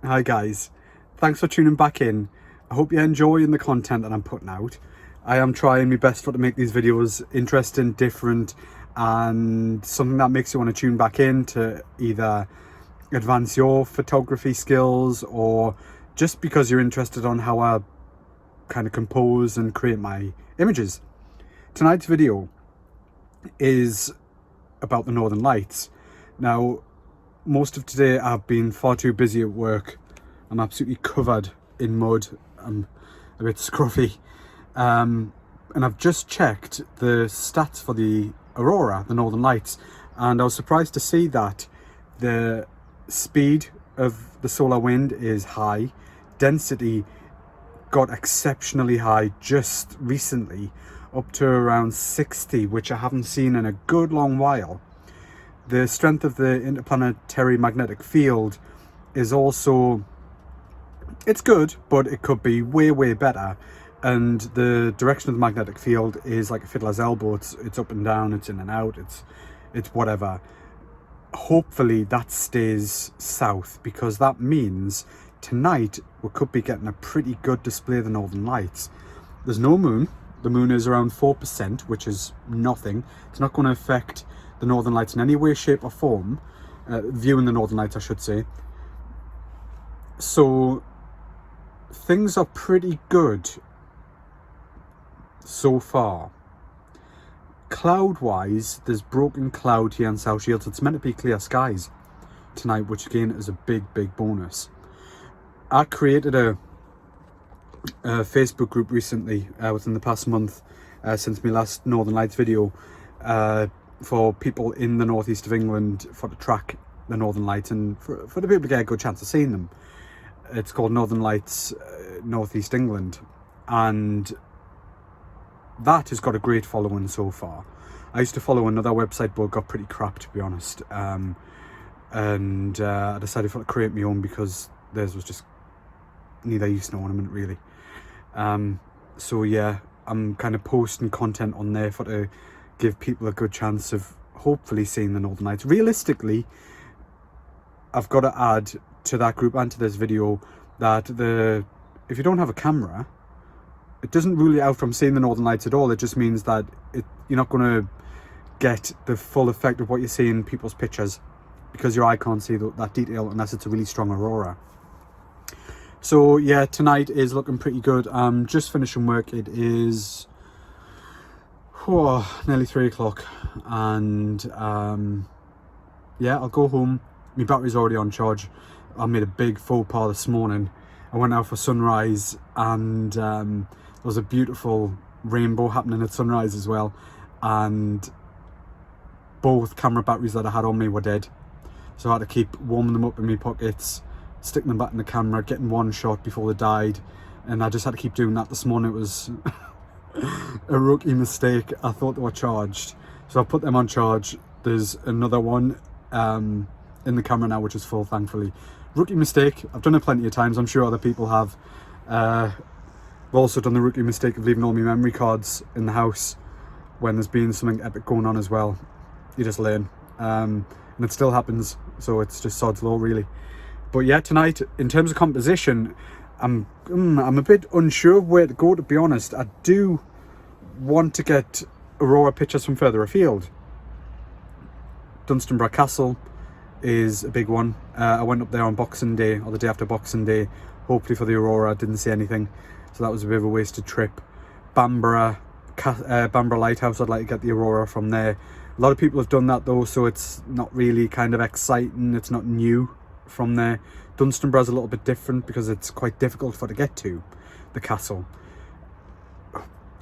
Hi guys, thanks for tuning back in. I hope you're enjoying the content that I'm putting out. I am trying my best to make these videos interesting, different, and something that makes you want to tune back in to either advance your photography skills or just because you're interested on how I kind of compose and create my images. Tonight's video is about the Northern Lights. Now, most of today I've been far too busy at work. I'm absolutely covered in mud. I'm a bit scruffy. And I've just checked the stats for the aurora, the Northern Lights, and I was surprised to see that the speed of the solar wind is high. Density got exceptionally high just recently, up to around 60, which I haven't seen in a good long while. The strength of the interplanetary magnetic field is also, it's good, but it could be way better. And the direction of the magnetic field is like a fiddler's elbow. It's up and down, it's in and out, it's whatever. Hopefully that stays south, because that means tonight we could be getting a pretty good display of the Northern Lights. There's no moon. The moon is around 4%, which is nothing. It's not going to affect the Northern Lights in any way, shape or form. Viewing the Northern Lights, I should say. So things are pretty good so far. Cloud-wise, there's broken cloud here in South Shields. It's meant to be clear skies tonight, which again is a big bonus. I created a Facebook group recently, within the past month, since my last Northern Lights video, for people in the northeast of England for to track the Northern Lights and for the people to get a good chance of seeing them. It's called Northern Lights Northeast England, and that has got a great following so far. I used to follow another website, but it got pretty crap, to be honest, and I decided to create my own because theirs was just neither use nor ornament really. So yeah, I'm kind of posting content on there for to give people a good chance of hopefully seeing the Northern Lights. Realistically, I've got to add to that group and to this video that if you don't have a camera, it doesn't rule you out from seeing the Northern Lights at all. It just means that you're not going to get the full effect of what you see in people's pictures, because your eye can't see that detail unless it's a really strong aurora. So yeah, tonight is looking pretty good. I'm just finishing work. It is nearly 3 o'clock, and yeah, I'll go home. My battery's already on charge. I made a big faux pas this morning. I went out for sunrise, and there was a beautiful rainbow happening at sunrise as well, and both camera batteries that I had on me were dead, so I had to keep warming them up in my pockets, sticking them back in the camera, getting one shot before they died, and I just had to keep doing that this morning. It was a rookie mistake. I thought they were charged, so I put them on charge. There's another one in the camera now, which is full, thankfully. Rookie mistake. I've done it plenty of times. I'm sure other people have. I've also done the rookie mistake of leaving all my memory cards in the house when there's been something epic going on as well. You just learn, and it still happens, so it's just sod's law really. But yeah, tonight in terms of composition, I'm a bit unsure of where to go, to be honest. I do want to get aurora pictures from further afield. Dunstanburgh Castle is a big one. I went up there on Boxing Day, or the day after Boxing Day, hopefully for the aurora. I didn't see anything, so that was a bit of a wasted trip. Bamburgh Lighthouse, I'd like to get the aurora from there. A lot of people have done that though, so it's not really kind of exciting. It's not new from there. Dunstanburgh's a little bit different because it's quite difficult for to get to the castle.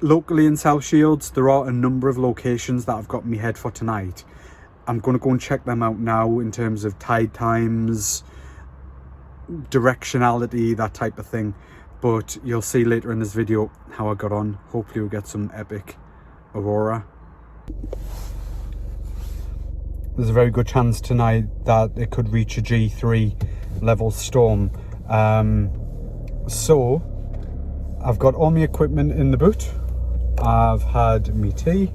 Locally in South Shields, there are a number of locations that I've got in my head for tonight. I'm going to go and check them out now in terms of tide times, directionality, that type of thing. But you'll see later in this video how I got on. Hopefully we'll get some epic aurora. There's a very good chance tonight that it could reach a G3 level storm. So I've got all my equipment in the boot. I've had me tea,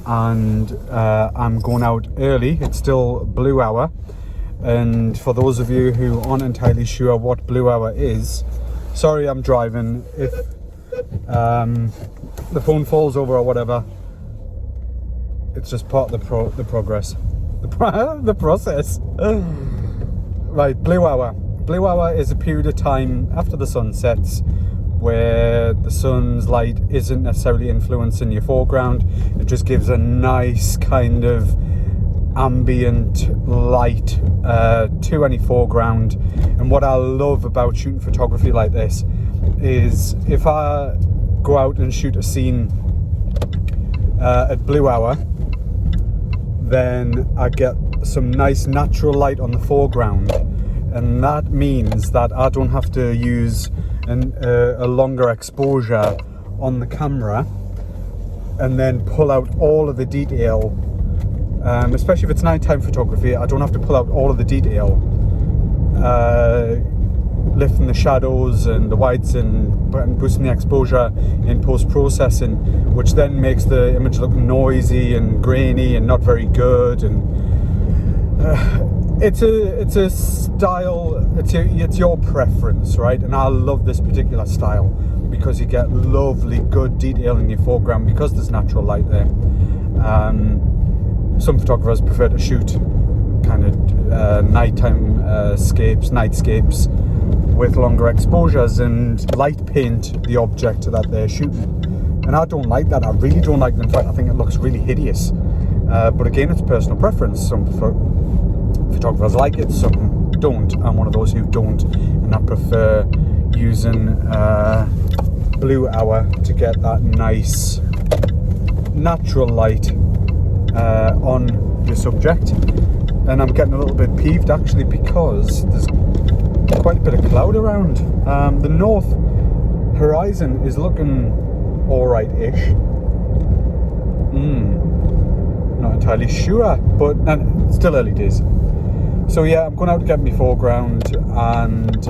and I'm going out early. It's still blue hour, And for those of you who aren't entirely sure what Blue Hour is, sorry I'm driving. If the phone falls over or whatever, it's just part of the progress, the process. Right, Blue Hour. Blue Hour is a period of time after the sun sets where the sun's light isn't necessarily influencing your foreground. It just gives a nice kind of ambient light to any foreground. And what I love about shooting photography like this is if I go out and shoot a scene at Blue Hour, then I get some nice natural light on the foreground, and that means that I don't have to use a longer exposure on the camera and then pull out all of the detail, especially if it's nighttime photography. I don't have to pull out all of the detail, lifting the shadows and the whites and boosting the exposure in post-processing, which then makes the image look noisy and grainy and not very good. And it's a style, it's your preference, right? And I love this particular style because you get lovely good detail in your foreground because there's natural light there. Some photographers prefer to shoot kind of nighttime nightscapes with longer exposures and light paint the object that they're shooting. And I don't like that. I really don't like it. In fact, I think it looks really hideous. But again, it's personal preference. Some photographers like it, some don't. I'm one of those who don't, and I prefer using Blue Hour to get that nice natural light on your subject. And I'm getting a little bit peeved actually because there's quite a bit of cloud around. The north horizon is looking alright-ish. Not entirely sure, but still early days. So yeah, I'm going out to get my foreground, and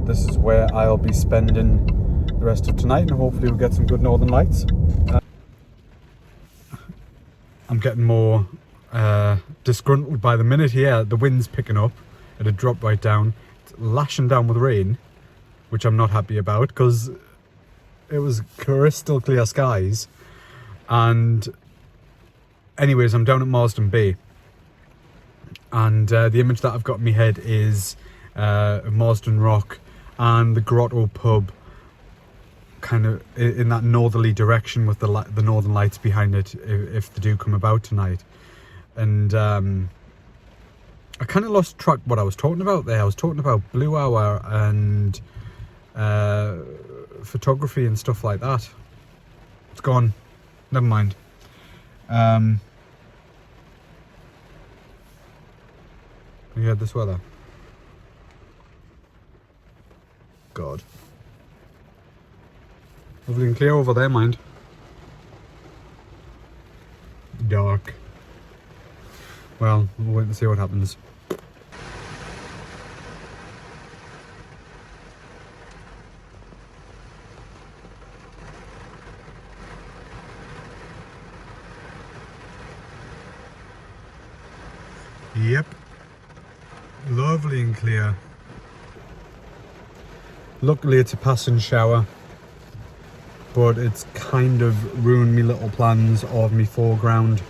this is where I'll be spending the rest of tonight, and hopefully we'll get some good northern lights. I'm getting more disgruntled by the minute here. The wind's picking up. It had dropped right down. It's lashing down with rain, which I'm not happy about because it was crystal clear skies. And anyways, I'm down at Marsden Bay, and the image that I've got in my head is Marsden Rock and the Grotto pub, kind of in that northerly direction with the northern lights behind it, if they do come about tonight. And I kind of lost track what I was talking about there. I was talking about Blue Hour and photography and stuff like that. It's gone. Never mind. We had this weather. God. Lovely and clear over there, mind. Dark. Well, we'll wait and see what happens. Yep. Lovely and clear. Luckily it's a passing shower, but it's kind of ruined me little plans of me foreground.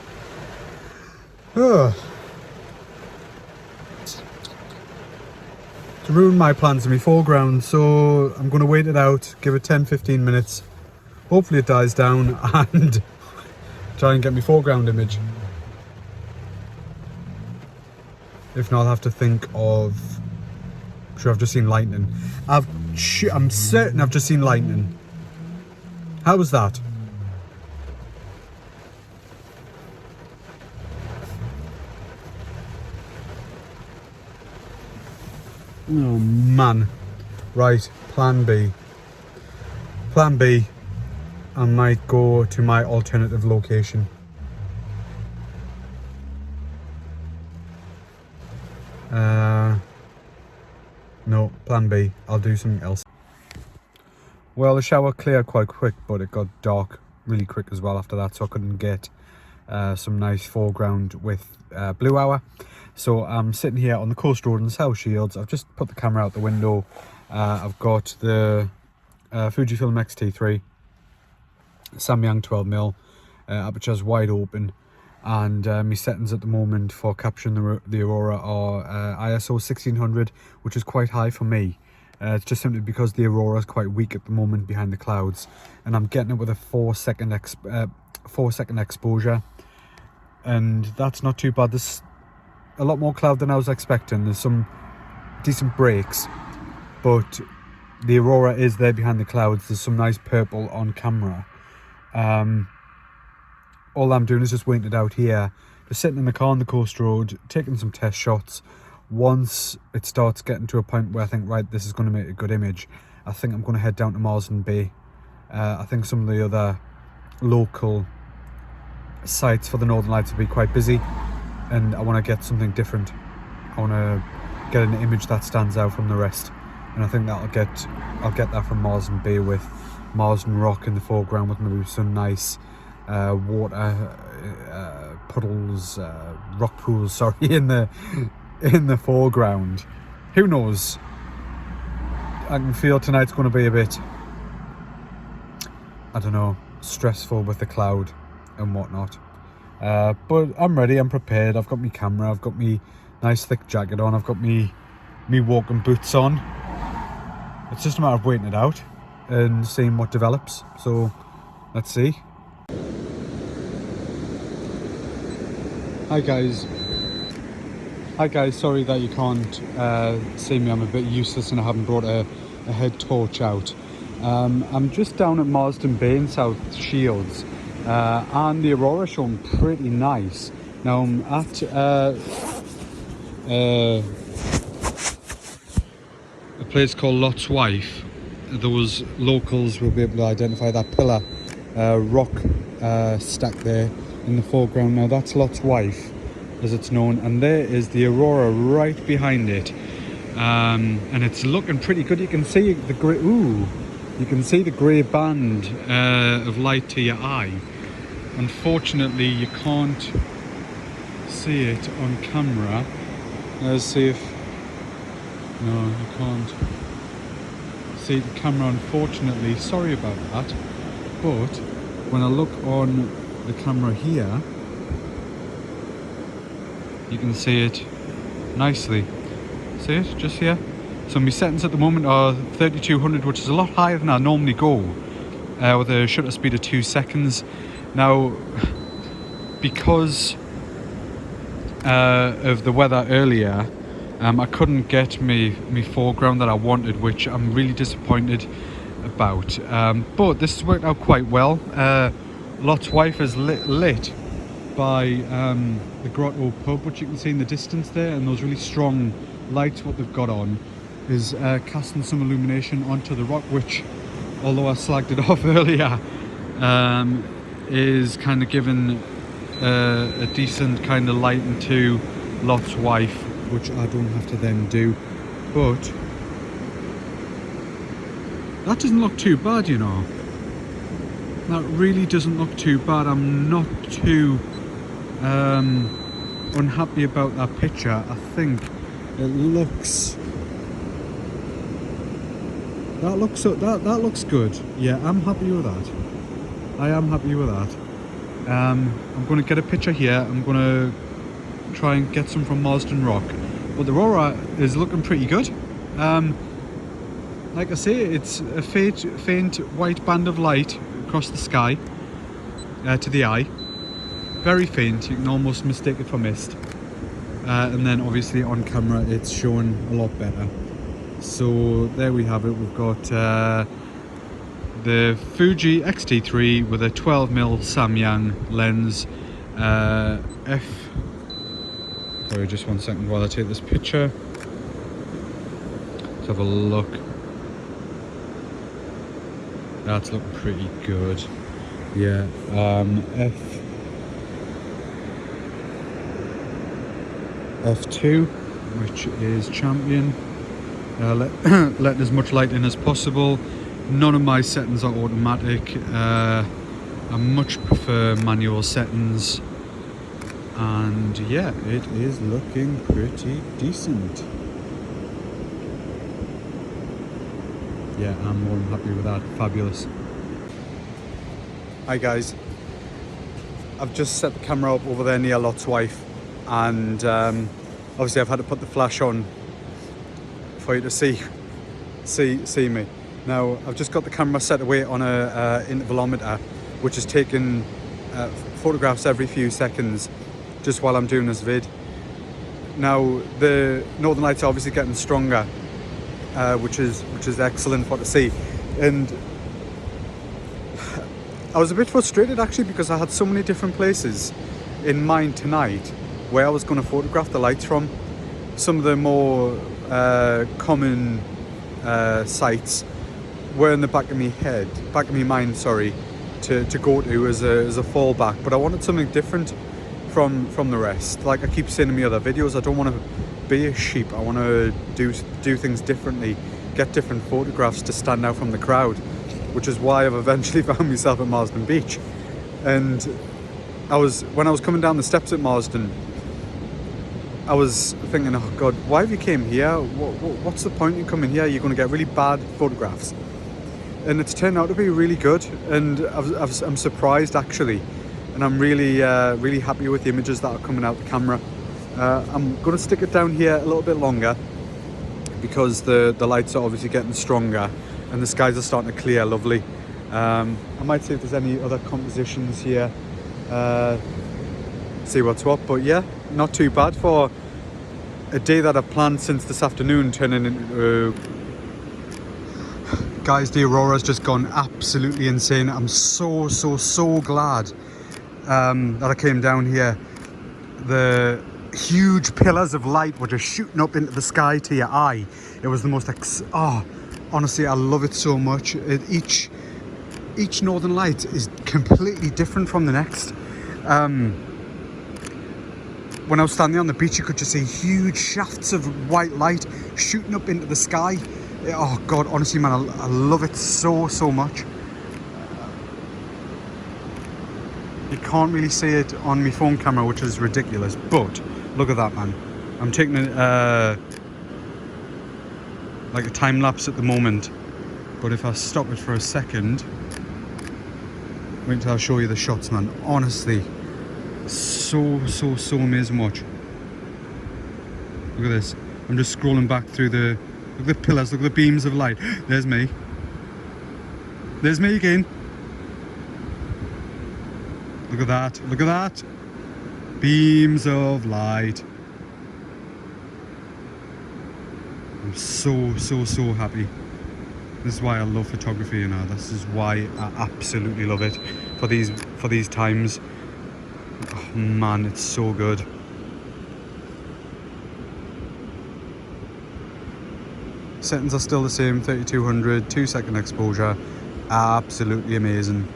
Ugh. It's ruined my plans of me foreground, so I'm going to wait it out, give it 10-15 minutes. Hopefully it dies down and try and get my foreground image. If not, I'll have to think of... Sure, I've just seen lightning. I'm certain I've just seen lightning. How was that? Oh man. Right, plan B. Plan B, I might go to my alternative location. No, plan B, I'll do something else. Well, the shower cleared quite quick, but it got dark really quick as well after that, so I couldn't get some nice foreground with blue hour. So I'm sitting here on the coast road in South Shields. I've just put the camera out the window. I've got the Fujifilm X-T3 Samyang 12mm, aperture's wide open, and my settings at the moment for capturing the aurora are ISO 1600, which is quite high for me. It's just simply because the aurora is quite weak at the moment behind the clouds, and I'm getting it with a 4-second exposure, and that's not too bad. There's a lot more cloud than I was expecting. There's some decent breaks, but the aurora is there behind the clouds. There's some nice purple on camera. All I'm doing is just waiting it out here, just sitting in the car on the coast road, taking some test shots. Once it starts getting to a point where I think, right, this is going to make a good image, I think I'm going to head down to Marsden Bay. I think some of the other local sites for the Northern Lights will be quite busy, and I want to get something different. I want to get an image that stands out from the rest, and I think that I'll get that from Marsden Bay, with Marsden Rock in the foreground, with maybe some nice water puddles, rock pools, sorry, in the foreground. Who knows? I can feel tonight's going to be a bit, I don't know, stressful with the cloud and whatnot. But I'm ready, I'm prepared. I've got my camera, I've got my nice thick jacket on, I've got me walking boots on. It's just a matter of waiting it out and seeing what develops. So let's see. Hi guys, sorry that you can't see me. I'm a bit useless and I haven't brought a head torch out. I'm just down at Marsden Bay in South Shields, and the aurora showing pretty nice. Now I'm at a place called Lot's Wife. Those locals will be able to identify that pillar rock stack there in the foreground. Now that's Lot's Wife, as it's known, and there is the aurora right behind it, and it's looking pretty good. You can see the grey, you can see the grey band of light to your eye. Unfortunately, you can't see it on camera. Let's see if, no, you can't see the camera, unfortunately. Sorry about that. But when I look on the camera here, you can see it nicely. See it just here? So my settings at the moment are 3200, which is a lot higher than I normally go, with a shutter speed of 2 seconds. Now, because of the weather earlier, I couldn't get me foreground that I wanted, which I'm really disappointed about. But this has worked out quite well. Lot's Wife is lit by the Grotto pub, which you can see in the distance there, and those really strong lights, what they've got on is casting some illumination onto the rock, which, although I slagged it off earlier, is kind of giving a decent kind of light into Lot's Wife, which I don't have to then do. But that doesn't look too bad, you know. That really doesn't look too bad. I'm not too unhappy about that picture. I think it looks, that looks good. Yeah, I'm happy with that. I am happy with that. I'm going to get a picture here. I'm going to try and get some from Marsden Rock. But the aurora is looking pretty good. Like I say, it's a faint white band of light across the sky to the eye. Very faint, you can almost mistake it for mist. And then obviously on camera it's showing a lot better. So there we have it. We've got the Fuji X-T3 with a 12mm Samyang lens. Sorry, just 1 second while I take this picture. Let's have a look. That's looking pretty good. Yeah, F2, which is champion. Letting as much light in as possible. None of my settings are automatic. I much prefer manual settings. And yeah, it is looking pretty decent. Yeah, I'm more than happy with that. Fabulous. Hi guys, I've just set the camera up over there near Lot's wife, and obviously I've had to put the flash on for you to see me. Now I've just got the camera set away on a intervalometer, which is taking photographs every few seconds just while I'm doing this vid. Now the Northern Lights are obviously getting stronger, which is excellent for to see. And I was a bit frustrated actually, because I had so many different places in mind tonight where I was going to photograph the lights from. Some of the more common sites were in the back of my mind, sorry, to go to as a fallback. But I wanted something different from the rest. Like I keep saying in my other videos, I don't want to be a sheep. I want to do things differently, get different photographs to stand out from the crowd, which is why I've eventually found myself at Marsden Beach. And when I was coming down the steps at Marsden, I was thinking, oh God, why have you came here? What's the point in coming here? You're going to get really bad photographs. And it's turned out to be really good, and I'm surprised actually, and I'm really really happy with the images that are coming out the camera. I'm going to stick it down here a little bit longer because the lights are obviously getting stronger and the skies are starting to clear lovely. I might see if there's any other compositions here, see what's what, but yeah, not too bad for a day that I've planned since this afternoon turning into guys, the aurora's just gone absolutely insane. I'm so glad that I came down here. The huge pillars of light were just shooting up into the sky to your eye. It was the most honestly, I love it so much. Each Northern Light is completely different from the next. When I was standing on the beach, you could just see huge shafts of white light shooting up into the sky. Oh God, honestly, man, I love it so much. You can't really see it on my phone camera, which is ridiculous, but look at that, man. I'm taking like a time lapse at the moment, but if I stop it for a second, wait until I show you the shots, man. Honestly, so amazing. Watch. Look at this. I'm just scrolling back through look at the pillars, look at the beams of light. There's me again. Look at that, beams of light. I'm so happy. This is why I love photography, you know. This is why I absolutely love it for these times. Oh man, it's so good. Settings are still the same, 3200, 2-second exposure. Absolutely amazing.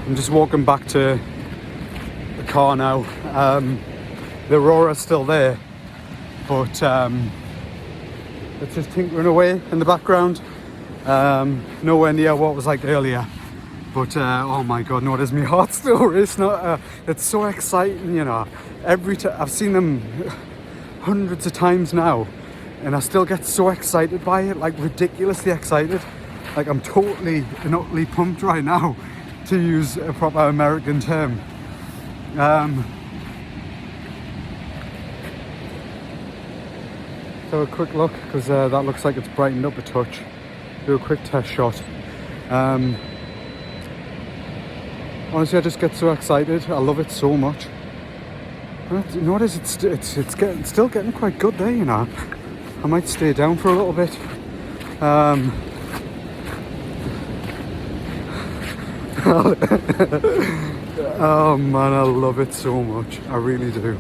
I'm just walking back to the car now. The aurora's still there, but it's just tinkering away in the background. Nowhere near what it was like earlier, but oh my God, no, does my heart still race now? It's so exciting, you know. Every time I've seen them hundreds of times now, and I still get so excited by it, like ridiculously excited. Like I'm totally and utterly pumped right now, to use a proper American term. So a quick look, because that looks like it's brightened up a touch. Do a quick test shot. Honestly, I just get so excited. I love it so much. You know what it is? It's still getting quite good there, you know. I might stay down for a little bit. Oh man, I love it so much. I really do.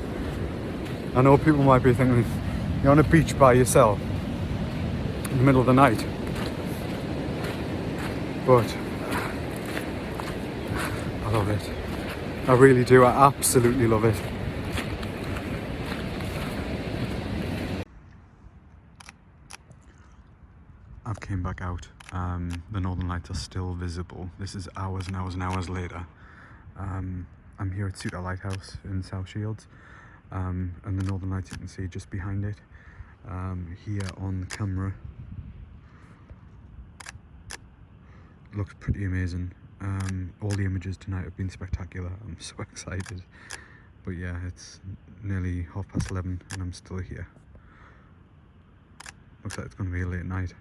I know people might be thinking, you're on a beach by yourself in the middle of the night. But I love it. I really do. I absolutely love it. I've came back out. The Northern Lights are still visible. This is hours and hours and hours later. I'm here at Suta Lighthouse in South Shields, and the Northern Lights you can see just behind it. Here on camera, looks pretty amazing. All the images tonight have been spectacular. I'm so excited. But yeah, it's nearly 11:30 and I'm still here. Looks like it's going to be a late night.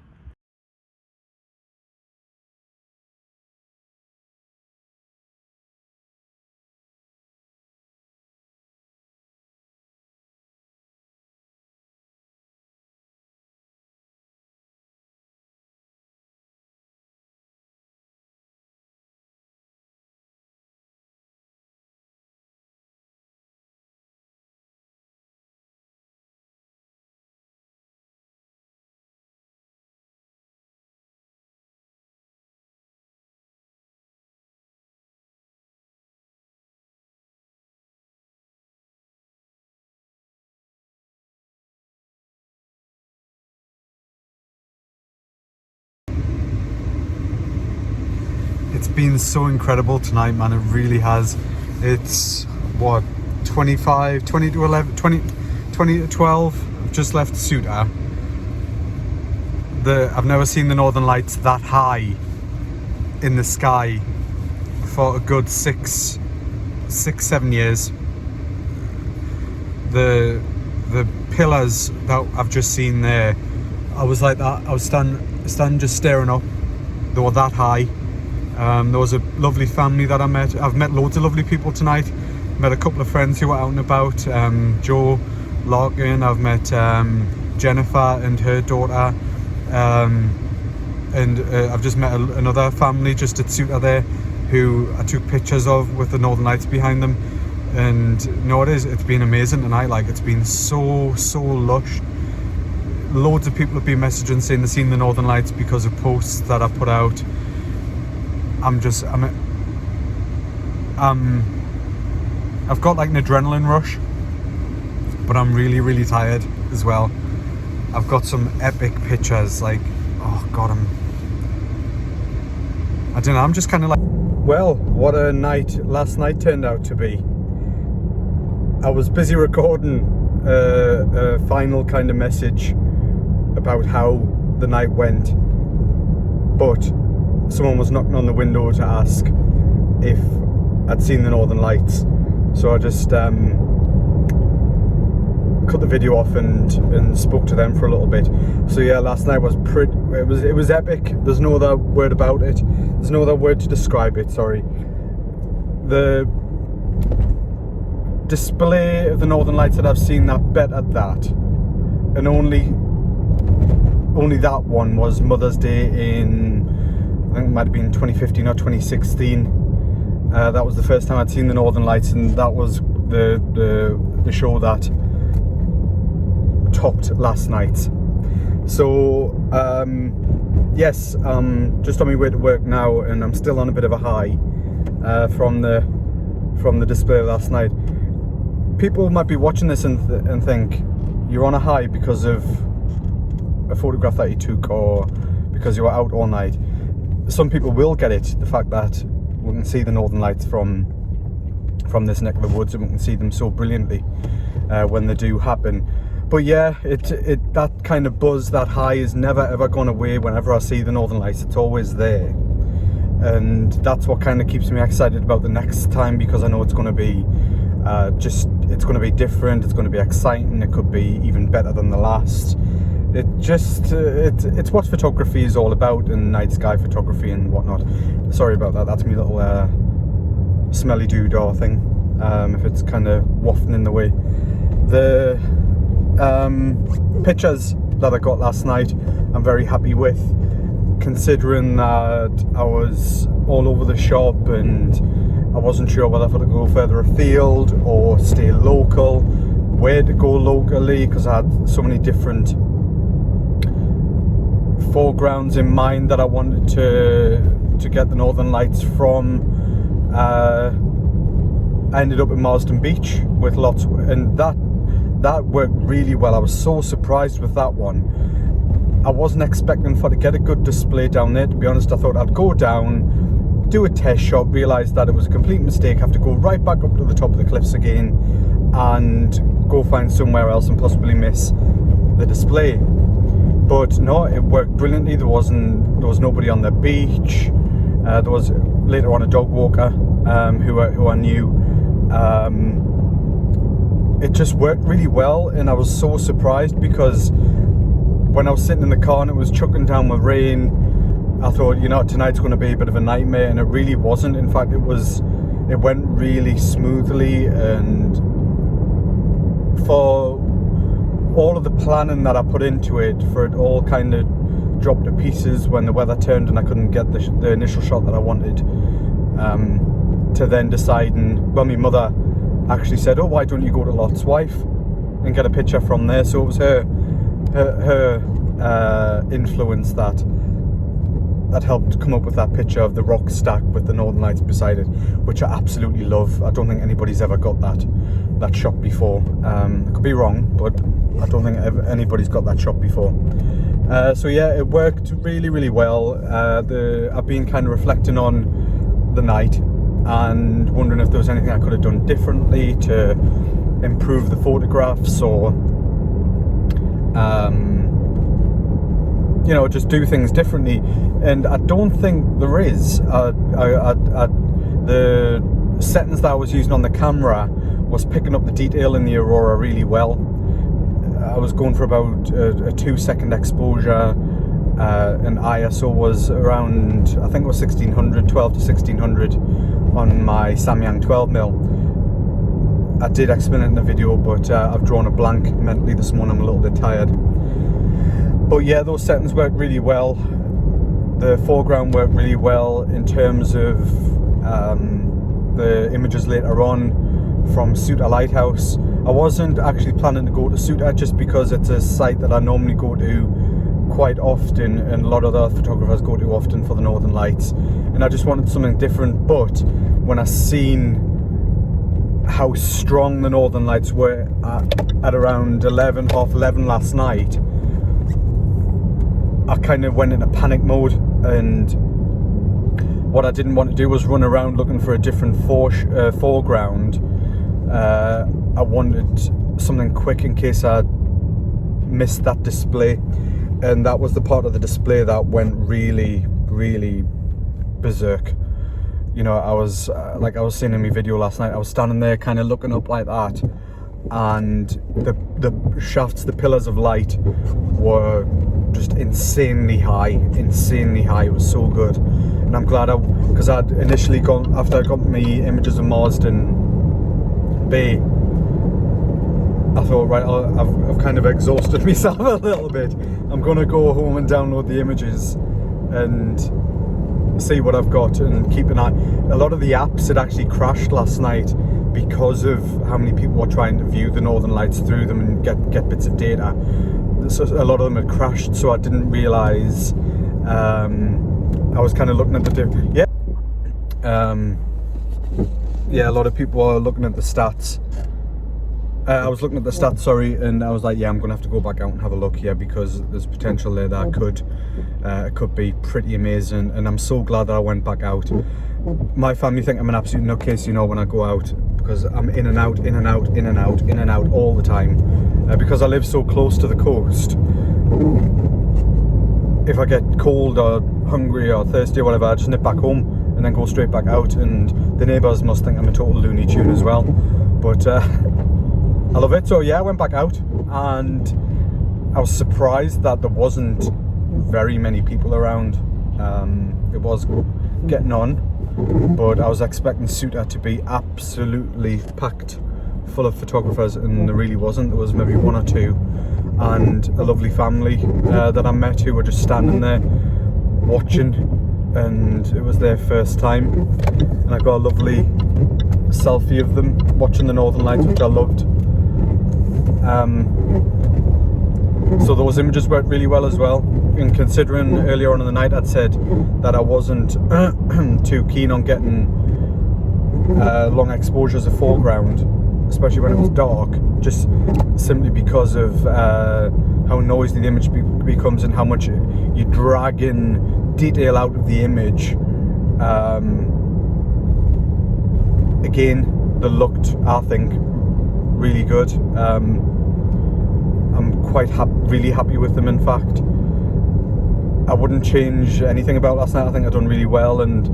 It's been so incredible tonight, man. It really has. It's what, 20 to 11, 20 to 12. I've just left Suta. I've never seen the Northern Lights that high in the sky for a good 6-7 years. The pillars that I've just seen there, I was like that. I was standing just staring up. They were that high. There was a lovely family that I met. I've met loads of lovely people tonight. Met a couple of friends who were out and about. Joe Larkin. I've met Jennifer and her daughter. And I've just met another family just at Suta there, who I took pictures of with the Northern Lights behind them. And you know what it is? It's been amazing tonight. Like, it's been so lush. Loads of people have been messaging saying they've seen the Northern Lights because of posts that I've put out. I've got like an adrenaline rush, but I'm really tired as well. I've got some epic pictures, like, oh god, I don't know, I'm just kind of like, well, what a night last night turned out to be. I was busy recording a final kind of message about how the night went, but someone was knocking on the window to ask if I'd seen the Northern Lights, so I just cut the video off and spoke to them for a little bit. So yeah, last night was it was epic. There's no other word about it. There's no other word to describe it, sorry. The display of the Northern Lights that I've seen that bet at that, and only that one was Mother's Day in, I think it might have been 2015 or 2016. That was the first time I'd seen the Northern Lights, and that was the show that topped last night. So yes, I'm just on my way to work now, and I'm still on a bit of a high from the display last night. People might be watching this and think you're on a high because of a photograph that you took, or because you were out all night. Some people will get it, the fact that we can see the Northern Lights from this neck of the woods, and we can see them so brilliantly when they do happen. But yeah, that kind of buzz, that high is never ever gone away. Whenever I see the Northern Lights, it's always there, and that's what kind of keeps me excited about the next time, because I know it's going to be it's going to be different, it's going to be exciting, it could be even better than the last. It's what photography is all about, and night sky photography and whatnot. Sorry about that, that's my little smelly doodah thing, if it's kind of wafting in the way. The pictures that I got last night I'm very happy with. considering that I was all over the shop and I wasn't sure whether to go further afield or stay local, where to go locally, because I had so many different foregrounds in mind that I wanted to get the Northern Lights from. I ended up in Marsden Beach with lots, and that worked really well. I was so surprised with that one. I wasn't expecting to get a good display down there, to be honest. I thought I'd go down, do a test shot, realise that it was a complete mistake, have to go right back up to the top of the cliffs again and go find somewhere else and possibly miss the display. But no, it worked brilliantly. There was nobody on the beach. There was later on a dog walker who I knew. It just worked really well, and I was so surprised because when I was sitting in the car and it was chucking down with rain, I thought, tonight's going to be a bit of a nightmare, and it really wasn't. In fact, it went really smoothly, and for all of the planning that I put into it, for it all kind of dropped to pieces when the weather turned and I couldn't get the initial shot that I wanted, to then deciding, well, my mother actually said, oh, why don't you go to Lot's Wife and get a picture from there? So it was her influence that helped come up with that picture of the rock stack with the Northern Lights beside it, which I absolutely love. I don't think anybody's ever got that shot before. I could be wrong, but I don't think anybody's got that shot before. So yeah, it worked really, really well. I've been kind of reflecting on the night and wondering if there was anything I could have done differently to improve the photographs, or just do things differently. And I don't think there is. The settings that I was using on the camera was picking up the detail in the aurora really well. I was going for about a 2-second exposure, and ISO was around, I think it was 12 to 1600 on my Samyang 12mm. I did explain it in the video, but I've drawn a blank mentally this morning. I'm a little bit tired. But yeah, those settings worked really well. The foreground worked really well in terms of the images later on from Suta Lighthouse. I wasn't actually planning to go to Suta just because it's a site that I normally go to quite often, and a lot of other photographers go to often for the Northern Lights, and I just wanted something different. But when I seen how strong the Northern Lights were at around half 11 last night, I kind of went into panic mode, and what I didn't want to do was run around looking for a different foreground. I wanted something quick in case I missed that display, and that was the part of the display that went really, really berserk. I was like I was saying in my video last night, I was standing there kind of looking up like that, and the shafts, the pillars of light were just insanely high. It was so good, and I'm glad because I'd initially gone, after I got my images of Marsden Bay, I thought, right, I've kind of exhausted myself a little bit. I'm gonna go home and download the images and see what I've got and keep an eye. A lot of the apps had actually crashed last night because of how many people were trying to view the Northern Lights through them and get bits of data. So a lot of them had crashed, so I didn't realise. I was kind of looking at the a lot of people are looking at the stats. I was looking at the stats, sorry, and I was like, yeah, I'm gonna have to go back out and have a look here, because there's potential there that could be pretty amazing, and I'm so glad that I went back out. My family think I'm an absolute nutcase, when I go out, because I'm in and out all the time, because I live so close to the coast. If I get cold or hungry or thirsty or whatever, I just nip back home and then go straight back out, and the neighbours must think I'm a total Looney Tune as well. But I love it. So yeah, I went back out, and I was surprised that there wasn't very many people around. It was getting on, but I was expecting Suta to be absolutely packed full of photographers, and there really wasn't. There was maybe one or two, and a lovely family that I met who were just standing there watching, and it was their first time, and I got a lovely selfie of them watching the Northern Lights, which I loved. So those images worked really well as well. And considering earlier on in the night I'd said that I wasn't too keen on getting long exposures of foreground, especially when it was dark, just simply because of how noisy the image becomes and how much you drag in detail out of the image. Again, they looked, I think, really good. I'm quite really happy with them, in fact. I wouldn't change anything about last night. I think I've done really well, and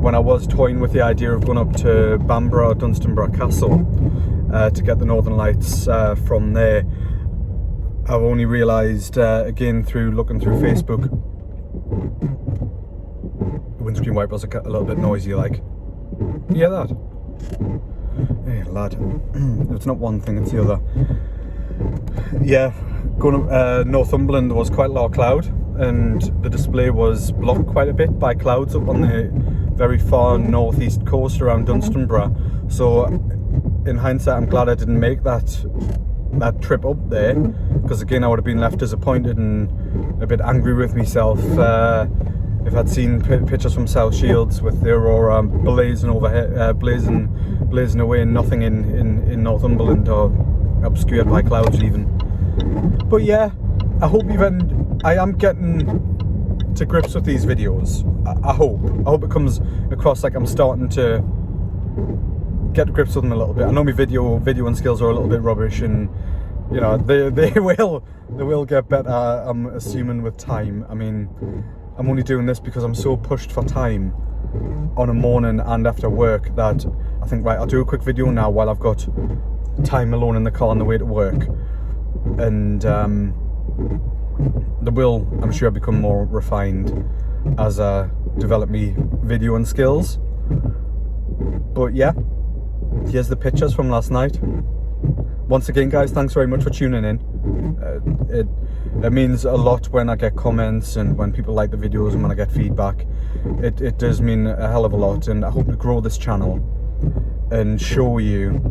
when I was toying with the idea of going up to Bamburgh or Dunstanburgh Castle to get the Northern Lights from there, I've only realised, again through looking through Facebook, the windscreen wipers are a little bit noisy, like. You hear that? Hey lad, it's not one thing, it's the other. Yeah, going to Northumberland, there was quite a lot of cloud, and the display was blocked quite a bit by clouds up on the very far northeast coast around Dunstanburgh. So in hindsight, I'm glad I didn't make that trip up there, because again I would have been left disappointed and a bit angry with myself if I'd seen pictures from South Shields with the aurora blazing overhead, blazing away, and nothing in Northumberland, or obscured by clouds even. But yeah, I hope I am getting to grips with these videos. I hope it comes across like I'm starting to get to grips with them a little bit. I know my video and skills are a little bit rubbish, and you know they will get better, I'm assuming, with time. I mean, I'm only doing this because I'm so pushed for time on a morning and after work that I think, right, I'll do a quick video now while I've got time alone in the car on the way to work, and there will, I'm sure, become more refined as I develop me video and skills. But yeah, here's the pictures from last night. Once again, guys, thanks very much for tuning in. It means a lot when I get comments and when people like the videos and when I get feedback. It does mean a hell of a lot, and I hope to grow this channel and show you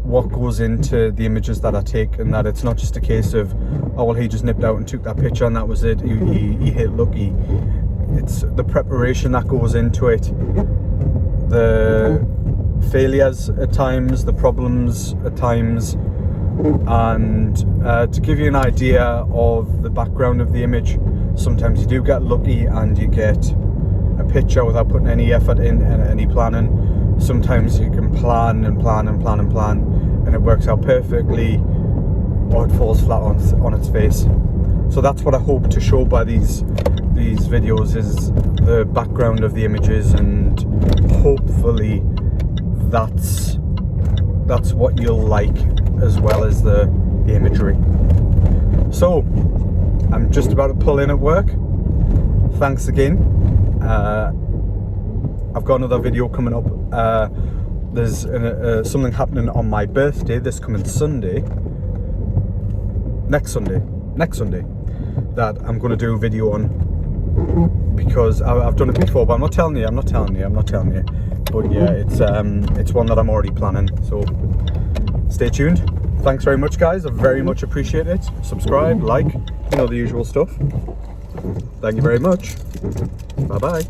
what goes into the images that I take, and that it's not just a case of, oh well, he just nipped out and took that picture and that was it, he hit lucky. It's the preparation that goes into it, the failures at times, the problems at times, and to give you an idea of the background of the image, sometimes you do get lucky and you get a picture without putting any effort in and any planning. Sometimes you can plan and plan and plan and plan, and it works out perfectly, or it falls flat on its face. So that's what I hope to show by these videos, is the background of the images, and hopefully that's what you'll like, as well as the imagery. So I'm just about to pull in at work. Thanks again. I've got another video coming up. There's something happening on my birthday this coming Sunday. Next Sunday, that I'm going to do a video on, because I've done it before, but I'm not telling you. But yeah, it's one that I'm already planning. So stay tuned. Thanks very much, guys. I very much appreciate it. Subscribe, like, you know, the usual stuff. Thank you very much. Bye bye.